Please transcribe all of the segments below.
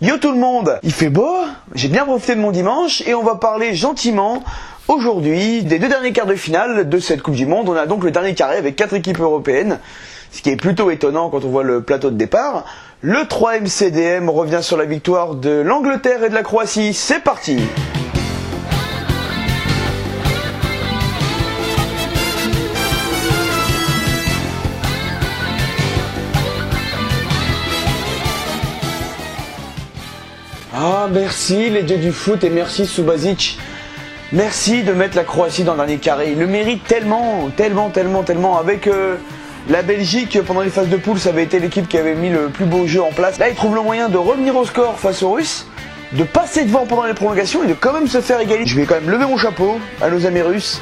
Yo tout le monde, il fait beau, j'ai bien profité de mon dimanche et on va parler gentiment aujourd'hui des deux derniers quarts de finale de cette Coupe du Monde. On a donc le dernier carré avec 4 équipes européennes, ce qui est plutôt étonnant quand on voit le plateau de départ. Le 3ème CDM revient sur la victoire de l'Angleterre et de la Croatie, c'est parti! Ah merci les dieux du foot et merci Subasic. Merci de mettre la Croatie dans le dernier carré. Il le mérite tellement. Avec la Belgique, pendant les phases de poule, ça avait été l'équipe qui avait mis le plus beau jeu en place. Là, il trouve le moyen de revenir au score face aux Russes, de passer devant pendant les prolongations et de quand même se faire égaliser. Je vais quand même lever mon chapeau à nos amis russes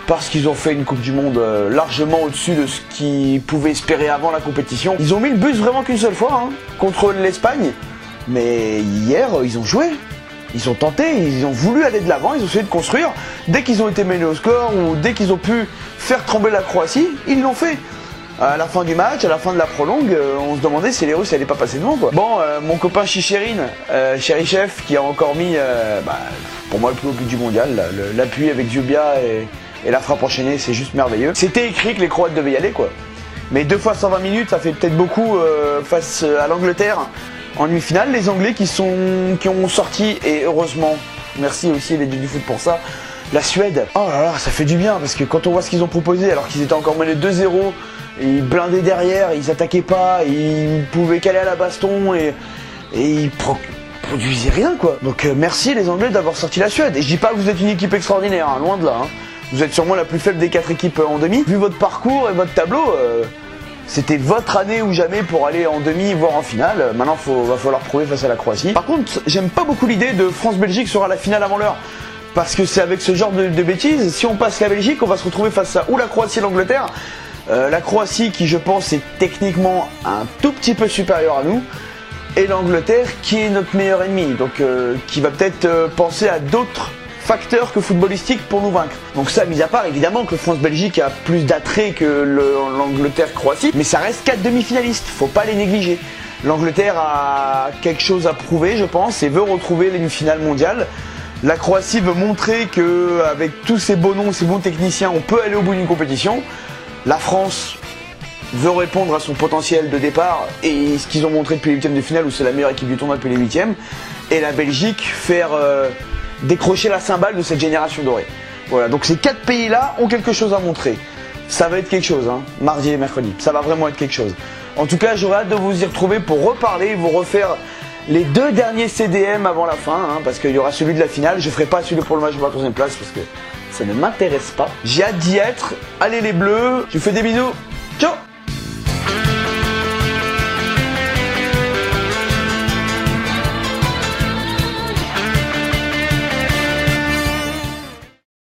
parce qu'ils ont fait une Coupe du Monde largement au-dessus de ce qu'ils pouvaient espérer avant la compétition. Ils ont mis le but vraiment qu'une seule fois contre l'Espagne. Mais hier, ils ont joué, ils ont tenté, ils ont voulu aller de l'avant, ils ont essayé de construire. Dès qu'ils ont été menés au score ou dès qu'ils ont pu faire trembler la Croatie, ils l'ont fait. À la fin du match, à la fin de la prolongue, on se demandait si les Russes n'allaient pas passer devant quoi. Bon, mon copain Chicherine, Cherichev, qui a encore mis, pour moi le plus haut but du mondial, l'appui avec Zubia et la frappe enchaînée, c'est juste merveilleux. C'était écrit que les Croates devaient y aller quoi. Mais 2 fois 120 minutes, ça fait peut-être beaucoup face à l'Angleterre. En demi-finale, les Anglais qui ont sorti, et heureusement, merci aussi les dieux du foot pour ça, la Suède. Oh là là, ça fait du bien, parce que quand on voit ce qu'ils ont proposé, alors qu'ils étaient encore menés 2-0, ils blindaient derrière, ils attaquaient pas, ils pouvaient caler à la baston, et ils produisaient rien, quoi. Donc merci les Anglais d'avoir sorti la Suède. Et je dis pas que vous êtes une équipe extraordinaire, loin de là. Vous êtes sûrement la plus faible des 4 équipes en demi. Vu votre parcours et votre tableau... C'était votre année ou jamais pour aller en demi, voire en finale. Maintenant, va falloir prouver face à la Croatie. Par contre, j'aime pas beaucoup l'idée de France-Belgique sera la finale avant l'heure. Parce que c'est avec ce genre de bêtises, si on passe la Belgique, on va se retrouver face à ou la Croatie et l'Angleterre. La Croatie qui, je pense, est techniquement un tout petit peu supérieure à nous. Et l'Angleterre qui est notre meilleur ennemi. Donc, qui va peut-être penser à d'autres facteur que footballistique pour nous vaincre. Donc ça, mis à part, évidemment que France-Belgique a plus d'attrait que l'Angleterre-Croatie, mais ça reste 4 demi-finalistes, faut pas les négliger. L'Angleterre a quelque chose à prouver, je pense, et veut retrouver une finale mondiale. La Croatie veut montrer que avec tous ces beaux noms, ces bons techniciens, on peut aller au bout d'une compétition. La France veut répondre à son potentiel de départ et ce qu'ils ont montré depuis les 8e de finale où c'est la meilleure équipe du tournoi depuis les 8e. Et la Belgique faire... décrocher la cymbale de cette génération dorée. Voilà, donc ces 4 pays-là ont quelque chose à montrer. Ça va être quelque chose, mardi et mercredi. Ça va vraiment être quelque chose. En tout cas, j'aurais hâte de vous y retrouver pour reparler, vous refaire les 2 derniers CDM avant la fin, parce qu'il y aura celui de la finale. Je ferai pas celui pour le match pour la 3ème place, parce que ça ne m'intéresse pas. J'ai hâte d'y être. Allez les bleus, je vous fais des bisous. Ciao!